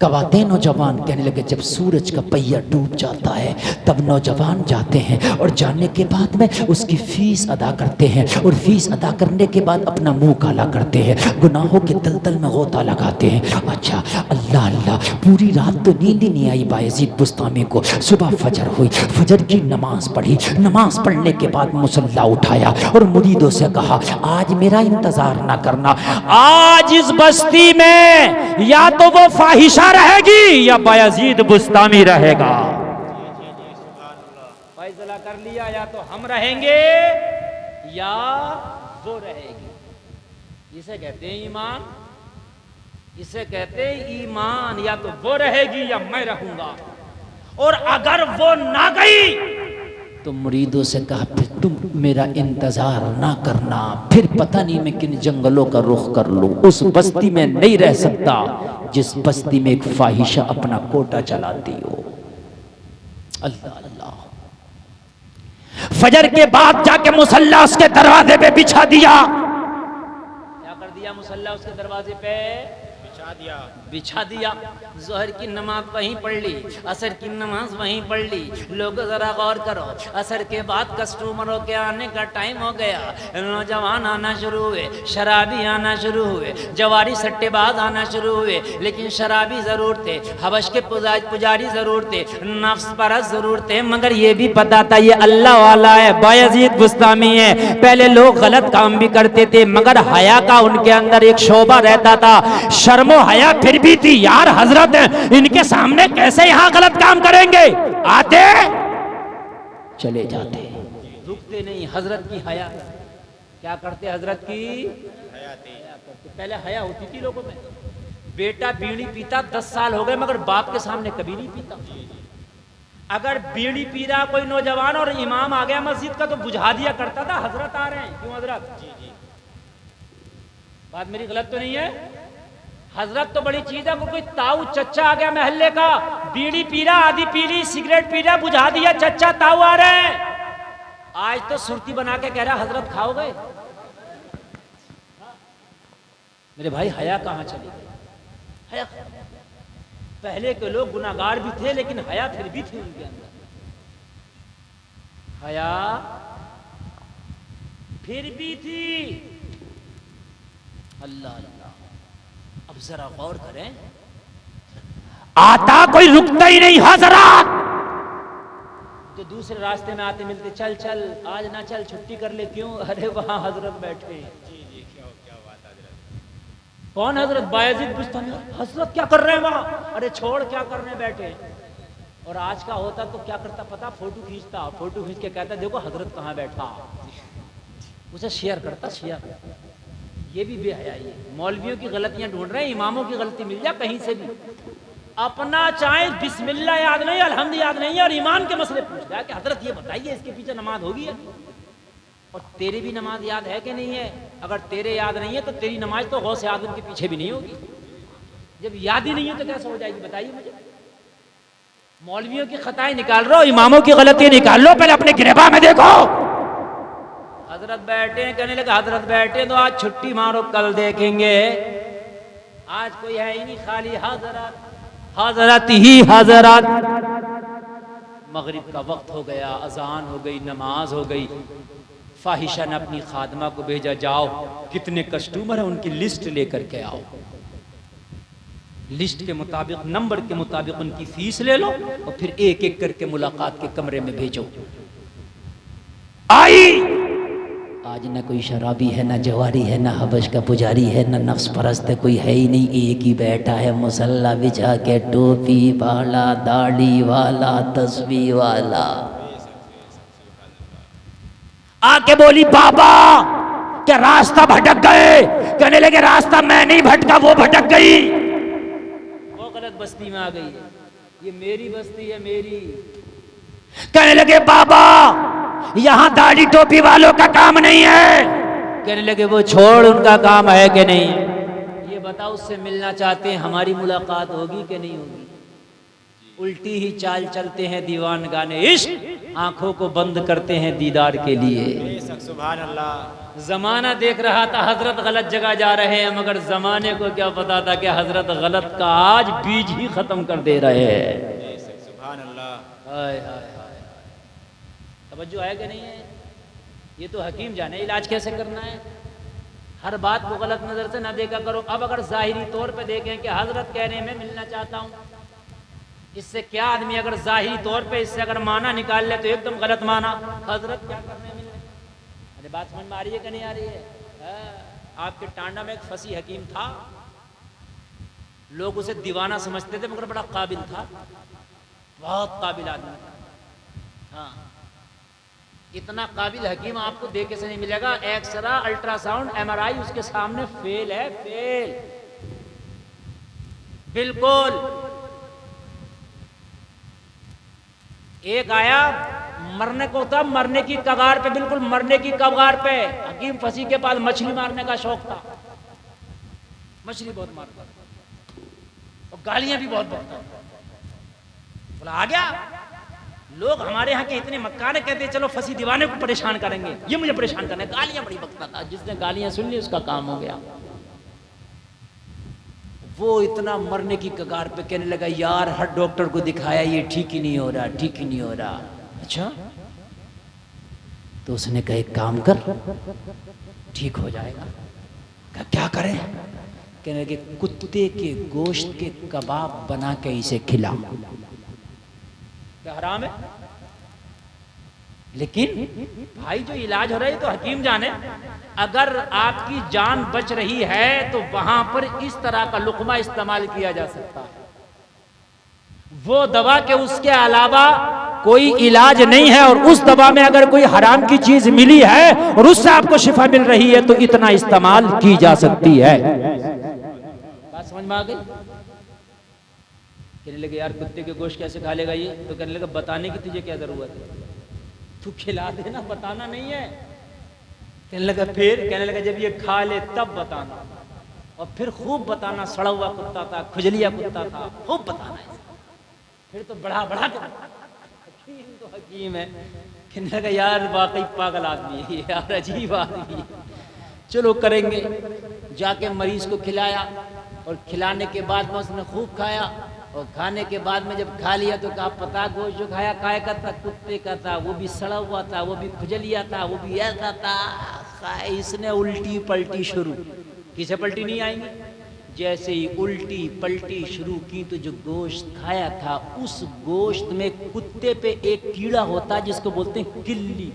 کب آتے ہیں نوجوان؟ کہنے لگے جب سورج کا پہیہ ڈوب جاتا ہے تب نوجوان جاتے ہیں اور جانے کے بعد میں اس کی فیس ادا کرتے ہیں اور فیس ادا کرنے کے بعد اپنا منہ کالا کرتے ہیں، گناہوں کے دلدل میں غوطہ لگاتے ہیں. اچھا اللہ اللہ، پوری رات تو نیند ہی نہیں آئی بایزید بسطامی کو. صبح فجر ہوئی، فجر کی نماز پڑھی، نماز پڑھنے کے بعد مصلی اٹھایا اور مریدوں سے کہا آج میرا انتظار نہ کرنا، آج اس بستی میں یا تو وہ فاحشہ رہے گی یا بایزید بسطامی رہے گا. فیصلہ کر لیا، یا تو ہم رہیں گے یا وہ رہے گی. اسے کہتے ہیں ایمان، اسے کہتے ہیں ایمان. یا تو وہ رہے گی یا میں رہوں گا. اور اگر وہ نہ گئی تو مریدوں سے کہا پھر تم میرا انتظار نہ کرنا، پھر پتہ نہیں میں کن جنگلوں کا رخ کر لوں. اس بستی میں نہیں رہ سکتا جس بستی میں ایک فاحشہ اپنا کوٹا چلاتی ہو. اللہ اللہ. فجر کے بعد جا کے مصلی اس کے دروازے پہ بچھا دیا. کیا کر دیا؟ مصلی اس کے دروازے پہ بچھا دیا. ظہر کی نماز وہیں پڑھ لی، عصر کی نماز وہیں پڑھ لی. لوگ ذرا غور کرو، عصر کے بعد کسٹمروں کے آنے کا ٹائم ہو گیا. نوجوان آنا شروع ہوئے، شرابی آنا شروع ہوئے، جواری سٹے باز آنا شروع ہوئے. لیکن شرابی ضرور تھے، حبش کے پجاری ضرور تھے، نفس پرست ضرور تھے، مگر یہ بھی پتا تھا یہ اللہ والا ہے، بایزید بسطامی ہے. پہلے لوگ غلط کام بھی کرتے تھے مگر حیا کا ان کے اندر ایک شعبہ رہتا تھا. شرم و حیا پھر بھی تھی. یار حضرت ان کے سامنے کیسے یہاں غلط کام کریں گے؟ آتے چلے جاتے، رکتے نہیں. حضرت کی حیا کیا کرتے؟ حضرت کی پہلے حیا ہوتی تھی لوگوں میں. بیٹا بیڑی پیتا 10 سال ہو گئے مگر باپ کے سامنے کبھی نہیں پیتا. اگر بیڑی پی رہا کوئی نوجوان اور امام آ گیا مسجد کا تو بجھا دیا کرتا تھا حضرت آ رہے ہیں. کیوں حضرت؟ بات میری غلط تو نہیں ہے؟ حضرت تو بڑی چیز ہے. کوئی تاؤ چچا آ گیا محلے کا، بیڑی پی رہا، آدھی پی لی، سگریٹ پی رہا، بجھا دیا، چچا تاؤ آ رہے ہیں. آج تو سرتی بنا کے کہہ رہا حضرت کھاؤ گے. میرے بھائی حیا کہاں چلی گئی؟ حیا پہلے کے لوگ گناہگار بھی تھے لیکن حیا پھر بھی تھی ان کے اندر. حیا پھر بھی تھی. اللہ اللہ. اب ذرا غور کریں، آتا کوئی رکتا ہی نہیں حضرات. تو دوسرے راستے میں آتے ملتے، چل چل آج نہ چل، چھٹی کر لے. کیوں؟ ارے وہاں حضرت بیٹھے. کون حضرت؟ بایزید بسطامی. حضرت کیا کر رہے ہیں وہاں؟ ارے چھوڑ، کیا کرنے بیٹھے. اور آج کا ہوتا تو کیا کرتا پتا؟ فوٹو کھینچتا، فوٹو کھینچ کے کہتا دیکھو حضرت کہاں بیٹھا. اسے شیئر کرتا، شیئر. یہ بھی بے حیائی ہے. مولویوں کی غلطیاں ڈھونڈ رہے ہیں، اماموں کی غلطی مل جائے کہیں سے بھی. اپنا چاہیں بسم اللہ یاد نہیں، الحمد یاد نہیں ہے، اور ایمان کے مسئلے پوچھ رہا ہے کہ حضرت یہ بتائیے اس کے پیچھے نماز ہوگی ہے؟ اور تیرے بھی نماز یاد ہے کہ نہیں ہے؟ اگر تیرے یاد نہیں ہے تو تیری نماز تو غوث اعظم کے پیچھے بھی نہیں ہوگی. جب یاد ہی نہیں ہے تو کیسے ہو جائے گی؟ بتائیے مجھے. مولویوں کی خطائیں نکال رہا ہو، اماموں کی غلطیاں نکال لو، پہلے اپنے گریباں میں دیکھو. حضرت بیٹھے ہیں، کہنے لگا حضرت بیٹھے تو آج چھٹی مارو، کل دیکھیں گے. آج کوئی ہے ہی نہیں، خالی حضرت حضرت ہی حضرت. مغرب کا وقت ہو گیا، اذان ہو گئی، نماز ہو گئی. فاحشہ نے اپنی خادمہ کو بھیجا، جاؤ کتنے کسٹمر ہیں ان کی لسٹ لے کر کے آؤ. لسٹ کے مطابق، نمبر کے مطابق ان کی فیس لے لو اور پھر ایک ایک کر کے ملاقات کے کمرے میں بھیجو. آئی. آج نہ کوئی شرابی ہے، نہ جواری ہے، نہ حبش کا پجاری ہے، نہ نفس پرست ہے، کوئی ہے ہی نہیں. ایک ہی بیٹھا ہے مصلی بچھا کے، ٹوپی والا، داڑھی والا، تسبیح والا. آ کے بولی بابا کیا راستہ بھٹک گئے؟ کہنے لگے راستہ میں نہیں بھٹکا، وہ بھٹک گئی. وہ غلط بستی میں آ گئی ہے، یہ میری بستی ہے، میری. کہنے لگے بابا یہاں داڑھی ٹوپی والوں کا کام نہیں ہے. کہنے لگے وہ چھوڑ، ان کا کام ہے کہ نہیں؟ یہ بتاؤ، اس سے ملنا چاہتے ہیں، ہماری ملاقات ہوگی کہ نہیں ہوگی؟ الٹی ہی چال چلتے ہیں دیوان گانے عشق. آنکھوں کو بند کرتے ہیں دیدار کے لیے. سبحان اللہ. زمانہ دیکھ رہا تھا حضرت غلط جگہ جا رہے ہیں، مگر زمانے کو کیا پتا تھا کہ حضرت غلط کا آج بیج ہی ختم کر دے رہے ہیں. سبحان اللہ. ہائے ہائے ہائے. توجہ ہے کہ نہیں ہے؟ یہ تو حکیم جانے علاج کیسے کرنا ہے. ہر بات کو غلط نظر سے نہ دیکھا کرو. اب اگر ظاہری طور پہ دیکھیں کہ حضرت کہہ رہے ہیں میں ملنا چاہتا ہوں، اس سے کیا آدمی اگر ظاہری طور پہ اس سے اگر معنی نکال لے تو ایک دم غلط معنی. حضرت کیا کرنے ملنے؟ ارے بات سمجھ میں آ رہی ہے کہ نہیں آ رہی ہے؟ آپ کے ٹانڈا میں ایک فصیح حکیم تھا، لوگ اسے دیوانہ سمجھتے تھے مگر بڑا قابل تھا، بہت قابل آدمی تھا. ہاں، اتنا قابل حکیم آپ کو دیکھے سے نہیں ملے گا. X-ray, ultrasound, M R I اس کے سامنے فیل ہے، فیل بالکل. ایک آیا مرنے کو تھا، مرنے کی کگار پہ، بالکل مرنے کی کگار پہ. حکیم فصیح کے پاس مچھلی مارنے کا شوق تھا، مچھلی بہت مارتا اور گالیاں بھی بہت بکتا. بولا آ گیا. لوگ ہمارے یہاں کے اتنے مکار کہتے ہیں چلو فصیح دیوانے کو پریشان کریں گے، یہ مجھے پریشان کرنے. گالیاں بڑی بکتا تھا، جس نے گالیاں سن لی اس کا کام ہو گیا. وہ اتنا مرنے کی کگار پہ کہنے لگا یار ہر ڈاکٹر کو دکھایا یہ ٹھیک ہی نہیں ہو رہا، ٹھیک ہی نہیں ہو رہا. اچھا، تو اس نے کہا ایک کام کر، ٹھیک ہو جائے گا. کہا کیا کریں؟ کہنے لگے کتے کے گوشت کے کباب بنا کے اسے کھلا. کیا حرام ہے؟ لیکن بھائی جو علاج ہو رہا ہے تو حکیم جانے، اگر آپ کی جان بچ رہی ہے تو وہاں پر اس طرح کا لقمہ استعمال کیا جا سکتا ہے. وہ دوا کہ اس کے علاوہ کوئی علاج نہیں ہے، اور اس دوا میں اگر کوئی حرام کی چیز ملی ہے اور اس سے آپ کو شفا مل رہی ہے تو اتنا استعمال کی جا سکتی ہے. بات سمجھ میں آ گئی؟ کہنے لگے یار کتے کے گوشت کیسے کھا لے گا یہ؟ تو کہنے لگا بتانے کی تجھے کیا ضرورت ہے، تو کھلا دینا، بتانا نہیں ہے. کہنے لگا پھر؟ کہنے لگا جب یہ کھا لے تب بتانا، اور پھر خوب بتانا. سڑا ہوا کتا تھا، کھجلیا کتا تھا، خوب بتانا ہے. پھر تو بڑھا بڑھا کے حکیم تو حکیم ہے. کہنے لگا یار واقعی پاگل آدمی ہے یار، عجیب آدمی ہے. چلو کریں گے. جا کے مریض کو کھلایا، اور کھلانے کے بعد میں اس نے خوب کھایا. اور کھانے کے بعد میں جب کھا لیا تو کہا پتا گوشت جو کھایا کائے کا تھا؟ کتے کا تھا. وہ بھی سڑا ہوا تھا، وہ بھی کھجلیا تھا، وہ بھی ایسا تھا. اس نے الٹی پلٹی شروع. کسے پلٹی نہیں آئیں گی؟ جیسے ہی الٹی پلٹی شروع کی تو جو گوشت کھایا تھا اس گوشت میں کتے پہ ایک کیڑا ہوتا ہے جس کو بولتے ہیں کلی.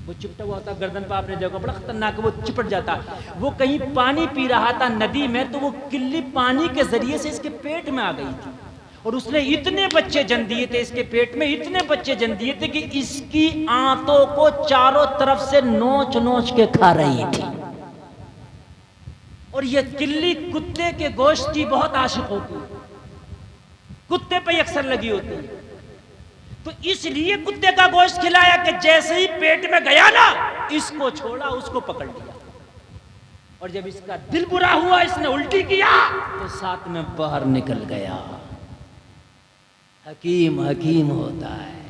وہ چپٹا ہوا ہوتا گردن پہ، آپ نے دیکھا بڑا خطرناک ہے، وہ چپٹ جاتا. وہ کہیں پانی پی رہا تھا ندی میں تو وہ کلی پانی کے ذریعے سے اس کے پیٹ میں آ گئی تھی، اور اس نے اتنے بچے جن دیے تھے اس کے پیٹ میں، اتنے بچے جن دیے تھے کہ اس کی آنتوں کو چاروں طرف سے نوچ نوچ کے کھا رہی تھی. اور یہ کلی کتے کے گوشت کی بہت عاشق ہوتی ہے، کتے پہ اکثر لگی ہوتی ہے. تو اس لیے کتے کا گوشت کھلایا کہ جیسے ہی پیٹ میں گیا نا اس کو چھوڑا، اس کو پکڑ لیا. اور جب اس کا دل برا ہوا، اس نے الٹی کیا تو ساتھ میں باہر نکل گیا. حکیم حکیم ہوتا ہے.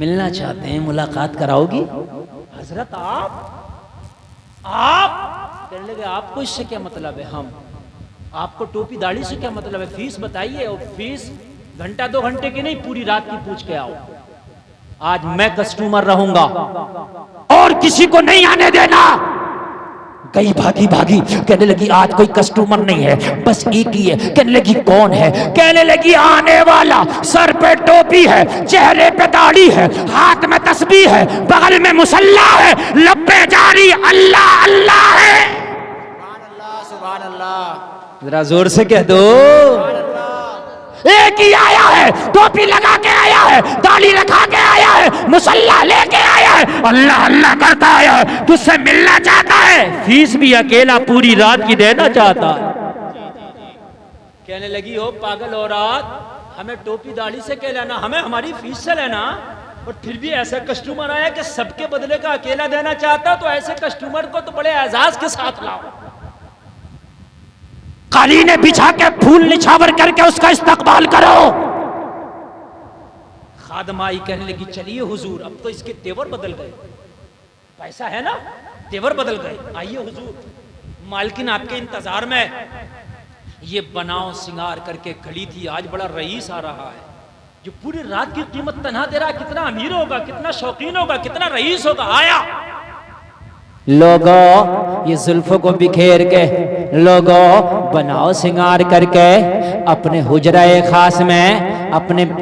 ملنا چاہتے ہیں ملاقات کراؤ گی؟ حضرت آپ کہنے لگے آپ کو اس سے کیا مطلب ہے؟ ہم آپ کو ٹوپی داڑھی سے کیا مطلب ہے؟ فیس بتائیے. اور فیس گھنٹہ 2 گھنٹے کی نہیں، پوری رات کی پوچھ کے آؤ. آج میں کسٹمر رہوں گا اور کسی کو نہیں آنے دینا. گئی بھاگی بھاگی. کہنے لگی آج کوئی کسٹمر نہیں ہے، بس ایک ہی ہے. کہنے لگی کون ہے؟ کہنے لگی آنے والا سر پہ ٹوپی ہے، چہرے پہ داڑھی ہے، ہاتھ میں تسبیح ہے، بغل میں مصلی ہے، لب پہ جاری اللہ اللہ ہے. سبحان اللہ. سبحان اللہ. ذرا زور سے کہہ دو. ایک ہی آیا ہے، ٹوپی لگا کے آیا ہے، داڑھی رکھا کے آیا ہے، مصلی لے کے آیا ہے، اللہ اللہ کرتا آیا ہے. تجھ سے ملنا چاہتا ہے، فیس بھی اکیلا پوری رات کی دینا چاہتا ہے. کہنے لگی ہو پاگل عورت، ہمیں ٹوپی داڑھی سے کیا لینا، ہمیں ہماری فیس سے لینا. اور پھر بھی ایسا کسٹمر آیا کہ سب کے بدلے کا اکیلا دینا چاہتا، تو ایسے کسٹمر کو تو بڑے اعزاز کے ساتھ لاؤ. قالینیں بچھا کے پھول نچھاور کر کے اس کا استقبال کرو. خادمہ آئی کہنے لگی چلیے حضور اب تو اس کے تیور بدل گئے، پیسہ ہے نا تیور بدل گئے، آئیے حضور مالکن آپ کے انتظار میں۔ یہ بناؤ سنگار کر کے کھڑی تھی، آج بڑا رئیس آ رہا ہے جو پوری رات کی قیمت تنہا دے رہا ہے، کتنا امیر ہوگا، کتنا شوقین ہوگا، کتنا رئیس ہوگا، آیا۔ لوگوں یہ زلفوں کو بکھیر کے، لوگوں بناؤ سنگار کر کے اپنے حجرہ خاص میں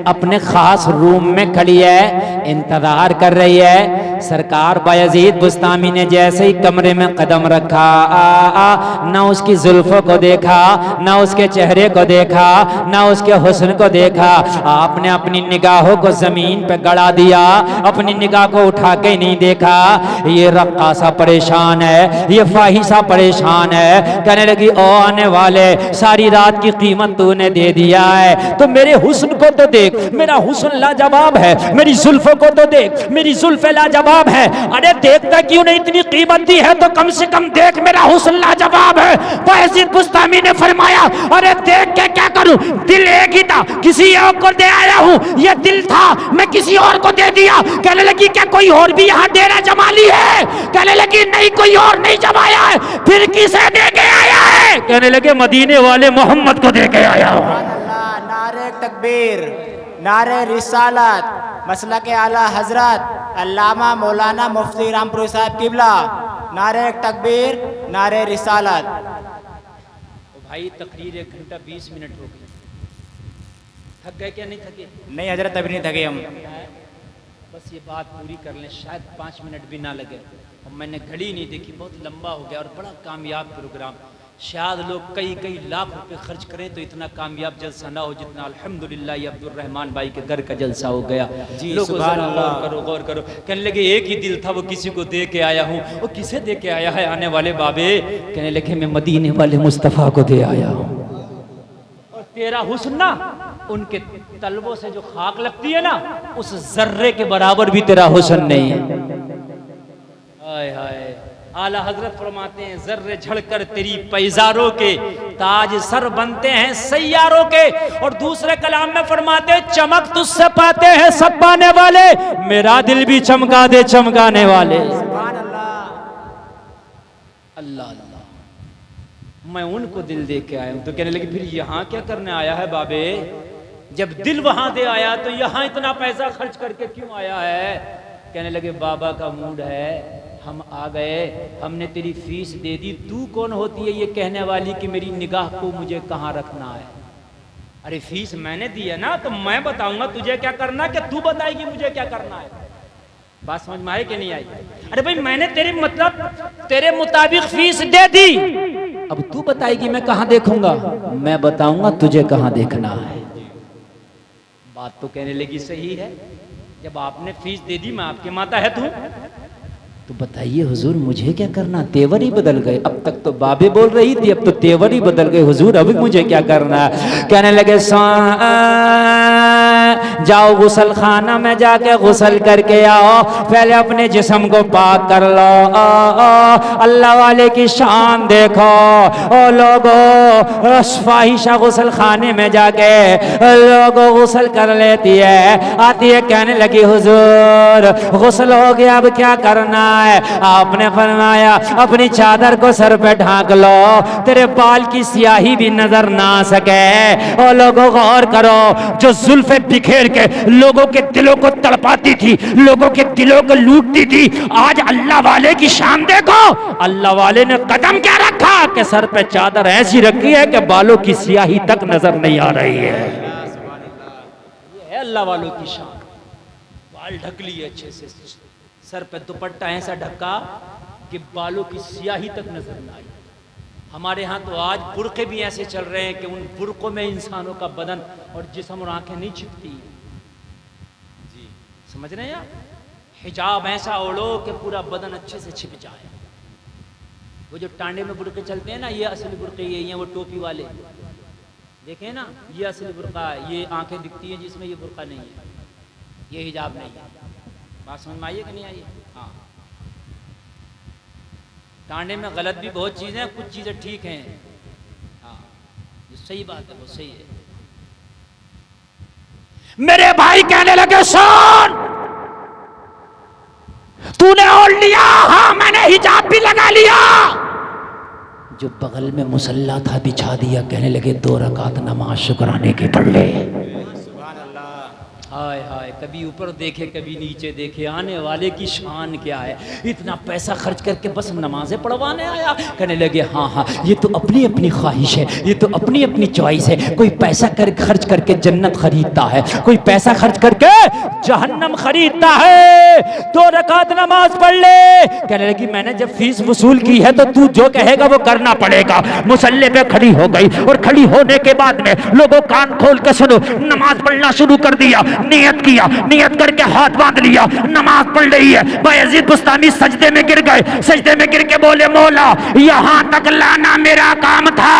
اپنے خاص روم میں کھڑی ہے، انتظار کر رہی ہے۔ سرکار بایزید بستامی نے جیسے ہی کمرے میں قدم رکھا، نہ اس کی زلفوں کو دیکھا، نہ اس کے چہرے کو دیکھا، نہ اس کے حسن کو دیکھا، آپ نے اپنی نگاہوں کو زمین پہ گڑا دیا، اپنی نگاہ کو اٹھا کے نہیں دیکھا۔ یہ رقاصہ پریشان ہے، یہ فاحشہ پریشان ہے، کہنے لگی او آنے والے ساری رات کی قیمت تو نے دے دیا ہے، تو میرے حسن کو تو دیکھ، میرا حسن لاجواب ہے، میری زلفوں کو تو دیکھ، میری زلفیں لاجواب ہے، ارے دیکھتا کیوں نہیں، اتنی قیمت دی ہے تو کم سے کم دیکھ، میرا حسن لاجواب ہے۔ بایزید بستامی نے فرمایا ارے دیکھ کے کیا کروں، دل ایک ہی تھا، کسی اور کو دے آیا ہوں، یہ دل تھا میں کسی اور کو دے دیا۔ کہنے لگی کیا کوئی اور بھی یہاں ڈیرا جما لی ہے؟ کہنے لگی نہیں کوئی اور نہیں جمایا ہے، پھر کسے دے کے آیا ہے؟ کہنے لگے مدینے والے محمد کو دے کے آیا ہوں۔ سبحان اللہ، نعرہ تکبیر، نعرہ رسالت، مسلک اعلیٰ حضرت علامہ مولانا مفتی رام پور صاحب قبلہ، نعرہ تکبیر، نعرہ رسالت۔ بھائی تقریر 1 گھنٹہ 20 منٹ ہو گئی، تھک گئے کیا نہیں تھکے؟ نہیں حضرت ابھی نہیں تھکے ہم، بس یہ بات پوری کر لیں، شاید 5 منٹ بھی نہ لگے، اور میں نے گھڑی نہیں دیکھی، بہت لمبا ہو گیا اور بڑا کامیاب پروگرام، شاید لوگ کئی لاکھ روپے خرچ کریں تو اتنا کامیاب جلسہ نہ ہو جتنا الحمدللہ یہ عبد الرحمن بھائی کے گھر کا جلسہ ہو گیا۔ جی لوگوں سبحان ذرا اللہ، غور کرو۔ کہنے لگے ایک ہی دل تھا وہ کسی کو دے کے آیا ہوں، وہ کسے دے کے آیا ہے آنے والے بابے؟ کہنے لگے میں مدینے والے مصطفیٰ کو دے آیا ہوں۔ اور تیرا حسن نا ان کے طلبوں سے جو خاک لگتی ہے نا اس ذرے کے برابر بھی تیرا حسن نہیں ہے۔ ہائے ہائے، اعلیٰ حضرت فرماتے ہیں ذرے جھڑ کر تیری پیزاروں کے تاج سر بنتے ہیں سیاروں کے، اور دوسرے کلام میں فرماتے ہیں چمک تجھ سے پاتے ہیں سب پانے والے، میرا دل بھی چمکا دے چمکانے والے۔ سبحان اللہ، اللہ اللہ، میں ان کو دل دے کے آیا ہوں۔ تو کہنے لگے پھر یہاں کیا کرنے آیا ہے بابے؟ جب دل وہاں دے آیا تو یہاں اتنا پیسہ خرچ کر کے کیوں آیا ہے؟ کہنے لگے بابا کا موڈ ہے، ہم آ گئے، ہم نے تیری فیس دے دی، تو کون ہوتی ہے یہ کہنے والی کہ میری نگاہ کو مجھے کہاں رکھنا ہے؟ ارے فیس میں نے دی ہے نا تو میں بتاؤں گا تجھے کیا کرنا کہ تو بتائے گی مجھے کیا کرنا ہے؟ بات سمجھ میں آئی کہ نہیں آئی؟ ارے بھائی میں نے تیرے مطابق فیس دے دی، اب تو بتائے گی میں کہاں دیکھوں گا، میں بتاؤں گا تجھے کہاں دیکھنا ہے۔ بات تو کہنے لگی صحیح ہے، جب آپ نے فیس دے دی میں آپ کے ماتا ہے تو بتائیے حضور مجھے کیا کرنا، تیور ہی بدل گئے، اب تک تو بابے بول رہی تھی اب تو تیور ہی بدل گئے، حضور ابھی مجھے کیا کرنا ہے؟ کہنے لگے جاؤ غسل خانہ میں جا کے غسل کر کے آؤ، پہلے اپنے جسم کو پاک کر لو، اللہ والے کی شان دیکھو۔ او لوگوں فاحشہ غسل خانے میں جا کے لوگوں غسل کر لیتی ہے، آتی ہے کہنے لگی حضور غسل ہو گیا اب کیا کرنا ہے؟ آپ نے فرمایا اپنی چادر کو سر پہ ڈھانک لو، تیرے بال کی سیاہی بھی نظر نہ آ سکے۔ او لوگوں غور کرو، جو زلفیں بکھیر کے لوگوں کے دلوں کو تڑپاتی تھی، لوگوں کے دلوں کو لوٹتی تھی، آج اللہ والے کی شان دیکھو، اللہ والے نے قدم کیا رکھا کہ سر پہ چادر ایسی رکھی ہے کہ بالوں کی سیاہی تک نظر نہیں آ رہی ہے۔ یہ ہے اللہ والوں کی شان، بال ڈھک لیے اچھے سے، سر پہ دوپٹہ ایسا ڈھکا کہ بالوں کی سیاہی تک نظر نہ آئی۔ ہمارے ہاں تو آج برقعے بھی ایسے چل رہے ہیں کہ ان برقعوں میں انسانوں کا بدن اور جسم اور آنکھیں نہیں چھپتی، جی سمجھ رہے ہیں آپ؟ حجاب ایسا اوڑھو کہ پورا بدن اچھے سے چھپ جائے۔ وہ جو ٹانڈے میں برقعے چلتے ہیں نا، یہ اصلی برقعے یہی ہیں، وہ ٹوپی والے دیکھیں نا، یہ اصلی برقع ہے، یہ آنکھیں دکھتی ہیں جس میں، یہ برقع نہیں ہے، یہ حجاب نہیں ہے۔ بات سمجھ میں آئیے کہ نہیں آئیے؟ ہاں، ٹانڈے میں غلط بھی بہت چیزیں ہیں، کچھ چیزیں ٹھیک ہیں، ہاں جو صحیح بات ہے وہ صحیح ہے۔ میرے بھائی کہنے لگے سن، تو نے اوڑھ لیا؟ ہاں میں نے حجاب بھی لگا لیا۔ جو بغل میں مصلی تھا بچھا دیا، کہنے لگے 2 رکعت نماز شکرانے کی پڑھ لے۔ ہائے ہائے، کبھی اوپر دیکھے کبھی نیچے دیکھے، آنے والے کی شان کیا ہے، اتنا پیسہ خرچ کر کے بس نمازیں پڑھوانے آیا؟ کہنے لگے ہاں ہاں، یہ تو اپنی اپنی خواہش ہے، یہ تو اپنی اپنی چوائس ہے، کوئی پیسہ خرچ کر کے جنت خریدتا ہے، کوئی پیسہ خرچ کر کے جہنم خریدتا ہے۔ 2 رکعت نماز پڑھ لے۔ کہنے لگی میں نے جب فیس وصول کی ہے تو جو کہے گا وہ کرنا پڑے گا۔ مصلی پہ کھڑی ہو گئی، اور کھڑی ہونے کے بعد میں لوگوں کان کھول کے سنو، نماز پڑھنا شروع کر دیا۔ نیت کیا، نیت کر کے ہاتھ باندھ لیا، نماز پڑھ رہی ہے۔ بایزید بستامی سجدے میں گر گئے، سجدے میں گر کے بولے مولا یہاں تک لانا میرا کام تھا،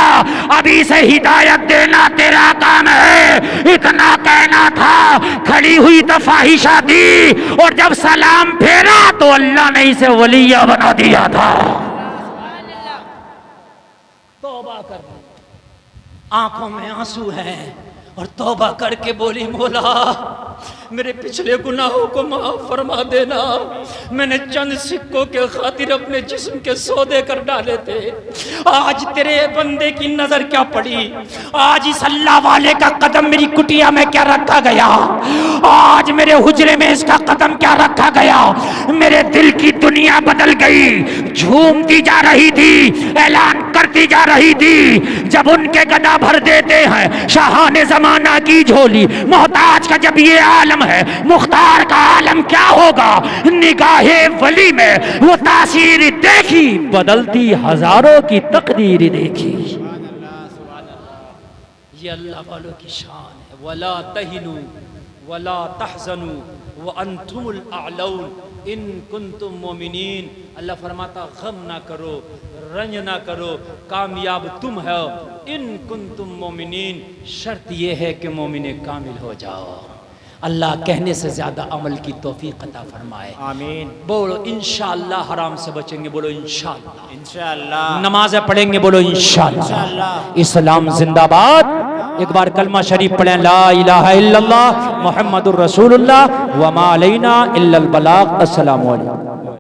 ابھی سے ہدایت دینا تیرا کام ہے۔ اتنا کہنا تھا، کھڑی ہوئی تو فاحشہ تھی، اور جب سلام پھیرا تو اللہ نے اسے ولیہ بنا دیا تھا۔ توبہ کر، آنکھوں میں آنسو ہیں، اور توبہ کر کے بولی مولا میرے پچھلے گناہوں کو معاف فرما دینا، میں نے چند سکوں کے خاطر اپنے جسم کے سودے کر ڈالے تھے، آج تیرے بندے کی نظر کیا پڑی، آج اس اللہ والے کا قدم میری کٹیا میں کیا رکھا گیا، آج میرے حجرے میں اس کا قدم کیا رکھا گیا، میرے دل کی دنیا بدل گئی، جھومتی جا رہی تھی، اعلان کرتی جا رہی تھی، جب ان کے گدا بھر دیتے ہیں شاہان زمانہ کی جھولی، محتاج کا جب یہ عالم ہے، مختار کا عالم کیا ہوگا، نگاہ ولی میں وہ تاثیر دیکھی، بدلتی ہزاروں کی تقدیر دیکھی۔ یہ اللہ والوں کی شان ہے، وَلَا تَهِنُوا وَلَا تَحْزَنُوا وَأَنْتُمُ الْأَعْلَوْنَ ان کنتم مومنین۔ اللہ فرماتا غم نہ کرو، رنج نہ کرو، کامیاب تم ہو ان کنتم مومنین، شرط یہ ہے کہ مومن کامل ہو جاؤ۔ اللہ کہنے سے زیادہ عمل کی توفیق عطا فرمائے، آمین۔ بولو انشاءاللہ حرام سے بچیں گے، بولو انشاءاللہ، انشاءاللہ، نمازیں پڑھیں گے، بولو انشاءاللہ، انشاءاللہ۔ اسلام زندہ باد۔ ایک بار کلمہ شریف پڑھیں، لا الہ الا اللہ محمد الرسول اللہ وما علینا الا البلاغ۔ السلام علیکم۔